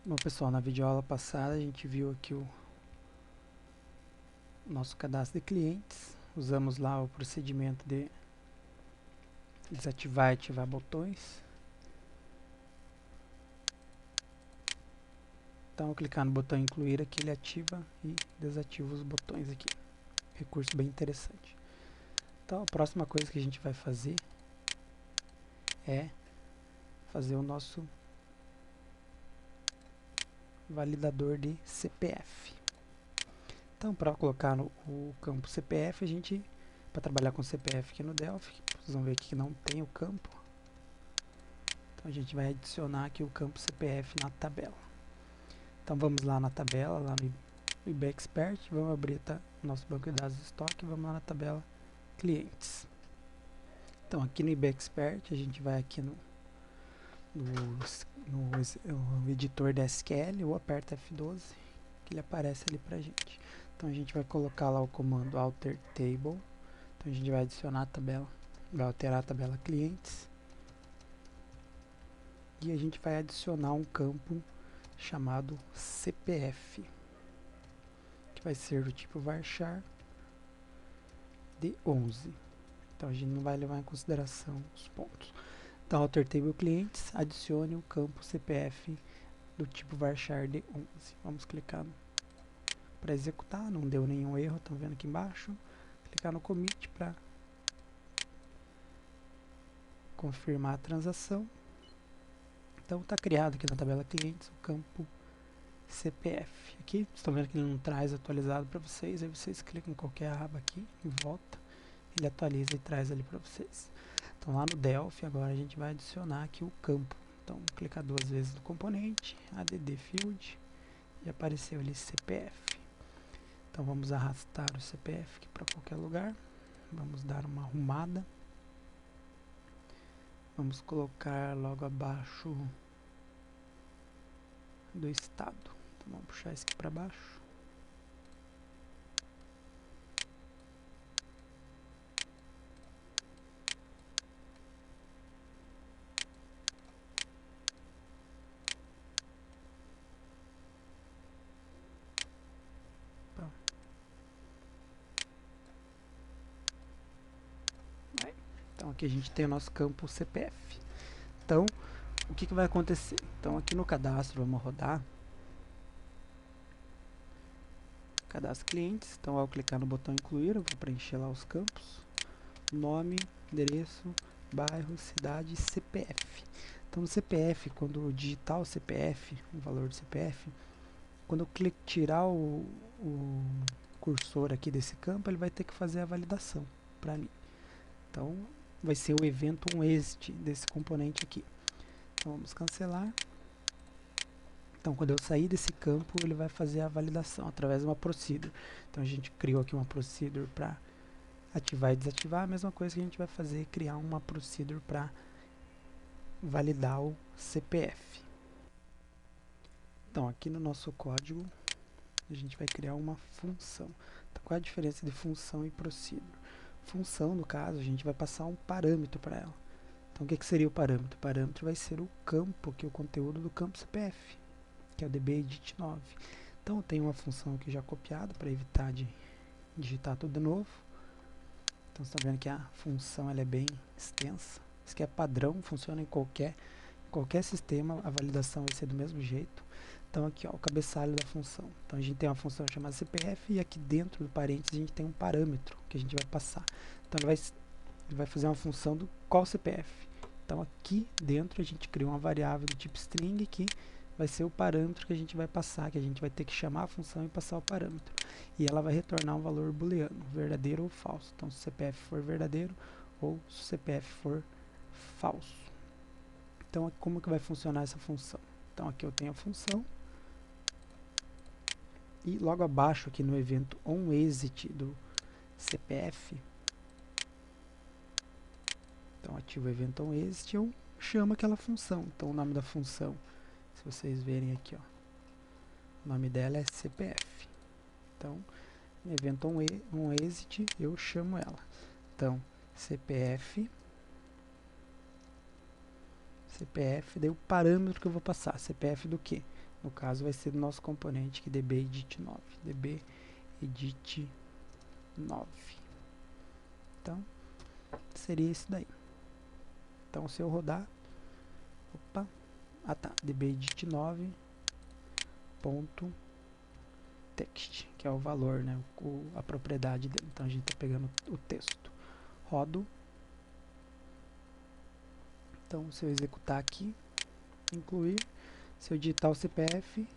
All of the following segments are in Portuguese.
Bom, pessoal, na videoaula passada a gente viu aqui o nosso cadastro de clientes. Usamos lá o procedimento de desativar e ativar botões. Então, ao clicar no botão incluir aqui, ele ativa e desativa os botões aqui. Recurso bem interessante. Então, a próxima coisa que a gente vai fazer é fazer o nosso validador de CPF. Então, para colocar o campo CPF, para trabalhar com CPF aqui no Delphi, vocês vão ver aqui que não tem o campo. Então, a gente vai adicionar aqui o campo CPF na tabela. Então, vamos lá na tabela, lá no IBExpert, vamos abrir o nosso banco de dados de estoque, vamos lá na tabela clientes. Então, aqui no IBExpert, a gente vai aqui no editor da SQL, ou aperta F12, que ele aparece ali pra gente. Então, a gente vai colocar lá o comando alter table. Então, a gente vai adicionar a tabela, vai alterar a tabela clientes. E a gente vai adicionar um campo chamado CPF, que vai ser do tipo varchar de 11. Então, a gente não vai levar em consideração os pontos. Então, alter table clientes, adicione o campo CPF do tipo varchar de 11. Vamos clicar para executar, não deu nenhum erro, estão vendo aqui embaixo. Clicar no commit para confirmar a transação. Então, está criado aqui na tabela clientes o campo CPF. Aqui, estão vendo que ele não traz atualizado para vocês, aí vocês clicam em qualquer aba aqui, em volta, ele atualiza e traz ali para vocês. Então, lá no Delphi, agora a gente vai adicionar aqui o campo. Então, clicar duas vezes no componente, add field, e apareceu ali CPF. Então, vamos arrastar o CPF aqui para qualquer lugar. Vamos dar uma arrumada. Vamos colocar logo abaixo do estado. Então, vamos puxar isso aqui para baixo. Então, aqui a gente tem o nosso campo CPF. Então, o que vai acontecer? Então, aqui no cadastro, vamos rodar cadastro clientes. Então, ao clicar no botão incluir, eu vou preencher lá os campos: nome, endereço, bairro, cidade e CPF. Então, no CPF, quando eu digitar o CPF, o valor do CPF, quando eu tirar o cursor aqui desse campo, ele vai ter que fazer a validação para mim. Então, vai ser o evento onExit desse componente aqui. Então, vamos cancelar. Então, quando eu sair desse campo, ele vai fazer a validação através de uma procedure. Então, a gente criou aqui uma procedure para ativar e desativar. A mesma coisa que a gente vai fazer é criar uma procedure para validar o CPF. Então, aqui no nosso código, a gente vai criar uma função. Então, qual é a diferença de função e procedure? Função, no caso, a gente vai passar um parâmetro para ela. Então, o que seria o parâmetro? O parâmetro vai ser o campo, que é o conteúdo do campo CPF, que é o dbEdit9. Então, eu tenho uma função aqui já copiada para evitar de digitar tudo de novo. Então, você está vendo que a função ela é bem extensa. Isso aqui é padrão, funciona em qualquer sistema, a validação vai ser do mesmo jeito. Então, aqui ó, o cabeçalho da função. Então, a gente tem uma função chamada CPF e aqui dentro do parênteses a gente tem um parâmetro que a gente vai passar. Então, ele vai fazer uma função do qual CPF. Então, aqui dentro a gente criou uma variável do tipo string que vai ser o parâmetro que a gente vai passar, que a gente vai ter que chamar a função e passar o parâmetro. E ela vai retornar um valor booleano, verdadeiro ou falso. Então, se o CPF for verdadeiro ou se o CPF for falso. Então, como que vai funcionar essa função? Então, aqui eu tenho a função. E logo abaixo, aqui no evento onExit do CPF, então ativo o evento onExit, eu chamo aquela função. Então, o nome da função, se vocês verem aqui, ó, o nome dela é CPF. Então, no evento onExit, eu chamo ela. Então, CPF, daí o parâmetro que eu vou passar. CPF do quê? No caso vai ser do nosso componente que dbEdit9, dbEdit9. Então seria isso daí. Então se eu rodar, opa, dbEdit9.text, que é o valor, né, a propriedade dele. Então a gente está pegando o texto. Rodo. Então se eu executar aqui, incluir, se eu digitar o CPF,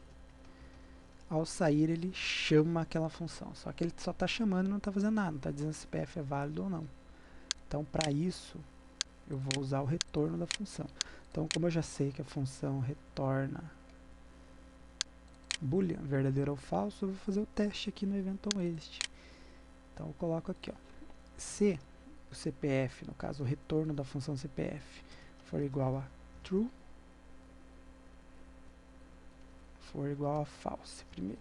ao sair ele chama aquela função. Só que ele só está chamando e não está fazendo nada, não está dizendo se o CPF é válido ou não. Então para isso eu vou usar o retorno da função. Então como eu já sei que a função retorna boolean, verdadeiro ou falso, eu vou fazer o teste aqui no eventualExt. Então eu coloco aqui, ó, se o CPF, no caso o retorno da função CPF, for igual a true, for igual a false primeiro.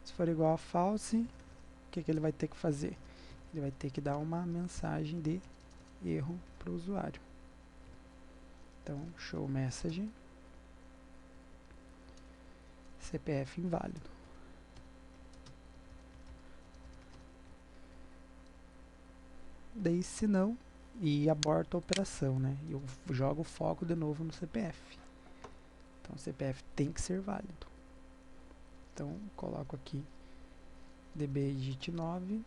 Se for igual a false, o que ele vai ter que fazer? Ele vai ter que dar uma mensagem de erro para o usuário. Então, show message, CPF inválido. Daí, se não, e aborta a operação, né? Eu jogo o foco de novo no CPF. Então, o CPF tem que ser válido. Então, coloco aqui dbEdit9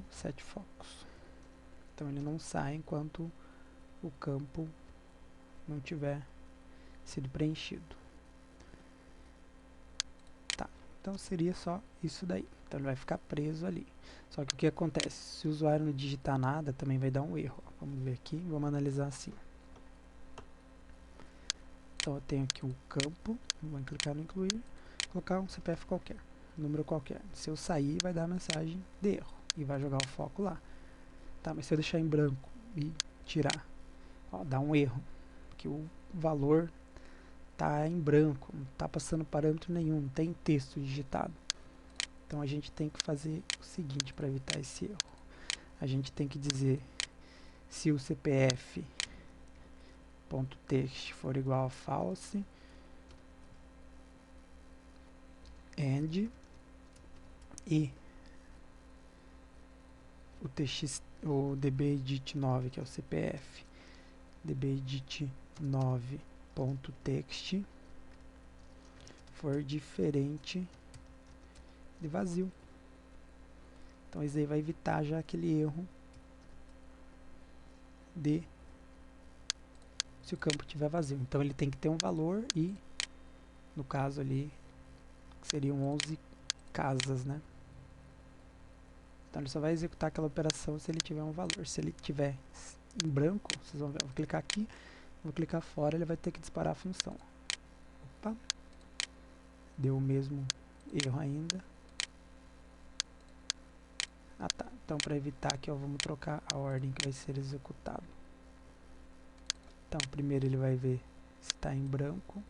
.setFocus. Então ele não sai enquanto o campo não tiver sido preenchido. Tá, então seria só isso daí. Então ele vai ficar preso ali. Só que o que acontece? Se o usuário não digitar nada, também vai dar um erro. Vamos ver aqui, vamos analisar assim. Então eu tenho aqui um campo, vou clicar no incluir, colocar um CPF qualquer, número qualquer. Se eu sair, vai dar a mensagem de erro e vai jogar o foco lá. Tá, mas se eu deixar em branco e tirar, ó, dá um erro, que o valor tá em branco, não tá passando parâmetro nenhum, não tem texto digitado. Então a gente tem que fazer o seguinte para evitar esse erro. A gente tem que dizer se o CPF.text for igual a false, and e o dbEdit9, que é o CPF, dbEdit9.text for diferente de vazio. Então isso aí vai evitar já aquele erro de se o campo estiver vazio. Então ele tem que ter um valor e, no caso ali, seriam 11 casas, né? Então ele só vai executar aquela operação se ele tiver um valor. Se ele tiver em branco, vocês vão ver, eu vou clicar aqui, vou clicar fora, ele vai ter que disparar a função. Opa, deu o mesmo erro ainda. Ah tá, então para evitar aqui, ó, vamos trocar a ordem que vai ser executado. Então primeiro ele vai ver se está em branco,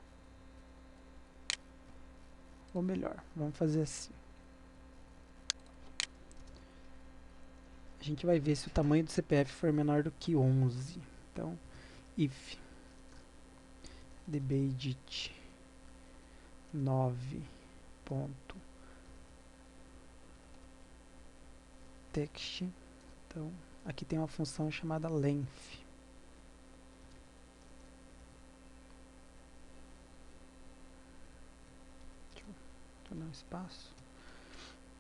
ou melhor, vamos fazer assim. A gente vai ver se o tamanho do CPF for menor do que 11. Então, if dbEdit9.text. Então, aqui tem uma função chamada length. Deixa eu dar um espaço.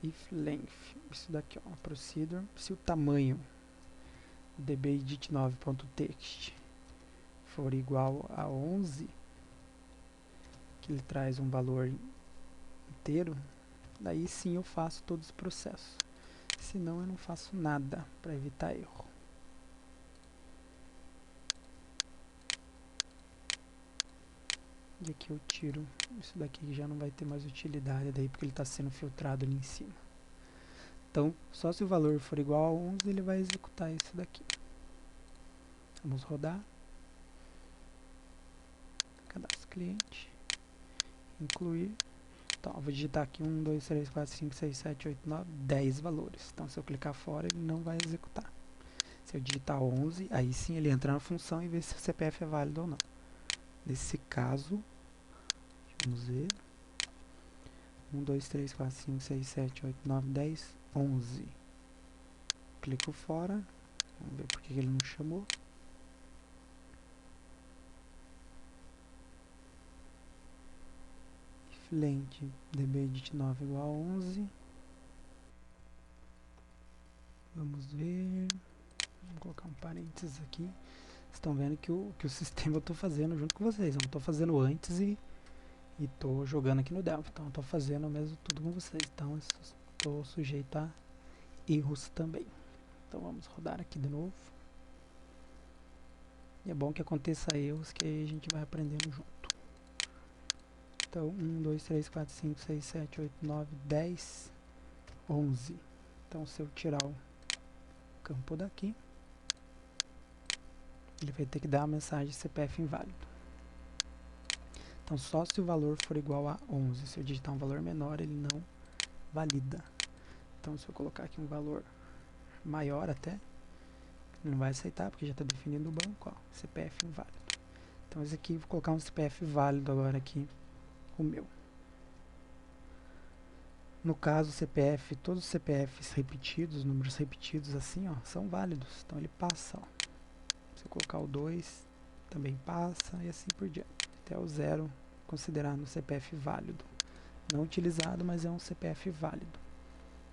If length, isso daqui, ó, procedure. Se o tamanho dbEdit9.text for igual a 11, que ele traz um valor inteiro, daí sim eu faço todo esse processo. Senão eu não faço nada para evitar erro. E aqui eu tiro isso daqui, que já não vai ter mais utilidade daí, porque ele está sendo filtrado ali em cima. Então, só se o valor for igual a 11, ele vai executar isso daqui. Vamos rodar. Cadastro cliente. Incluir. Então, eu vou digitar aqui 1, 2, 3, 4, 5, 6, 7, 8, 9, 10 valores. Então, se eu clicar fora, ele não vai executar. Se eu digitar 11, aí sim ele entra na função e vê se o CPF é válido ou não. Nesse caso, vamos ver. 1, 2, 3, 4, 5, 6, 7, 8, 9, 10, 11. Clico fora. Vamos ver porque ele não chamou. If length dbedit9 igual a 11. Vamos ver. Vou colocar um parênteses aqui. Vocês estão vendo que o sistema eu estou fazendo junto com vocês. Eu não estou fazendo antes e estou jogando aqui no Delphi. Então eu estou fazendo mesmo tudo com vocês. Então eu estou sujeito a erros também. Então vamos rodar aqui de novo. E é bom que aconteça erros que aí a gente vai aprendendo junto. Então 1, 2, 3, 4, 5, 6, 7, 8, 9, 10, 11. Então se eu tirar o campo daqui, ele vai ter que dar a mensagem CPF inválido. Então só se o valor for igual a 11. Se eu digitar um valor menor, ele não valida. Então se eu colocar aqui um valor maior até, ele não vai aceitar porque já está definido o banco, ó, CPF inválido. Então esse aqui, vou colocar um CPF válido agora aqui, o meu. No caso CPF, todos os CPFs repetidos, números repetidos assim, ó, são válidos. Então ele passa, ó. Se eu colocar o 2, também passa e assim por diante. Até o 0, considerando um CPF válido. Não utilizado, mas é um CPF válido.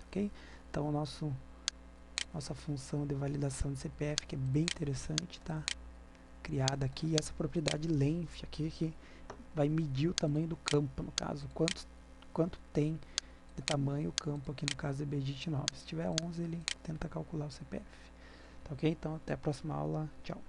Ok? Então nossa função de validação de CPF, que é bem interessante, tá? Criada aqui, e essa propriedade length aqui, que vai medir o tamanho do campo, no caso, quanto tem de tamanho o campo aqui no caso de dbedit9. Se tiver 11, ele tenta calcular o CPF. Tá ok? Então até a próxima aula. Tchau.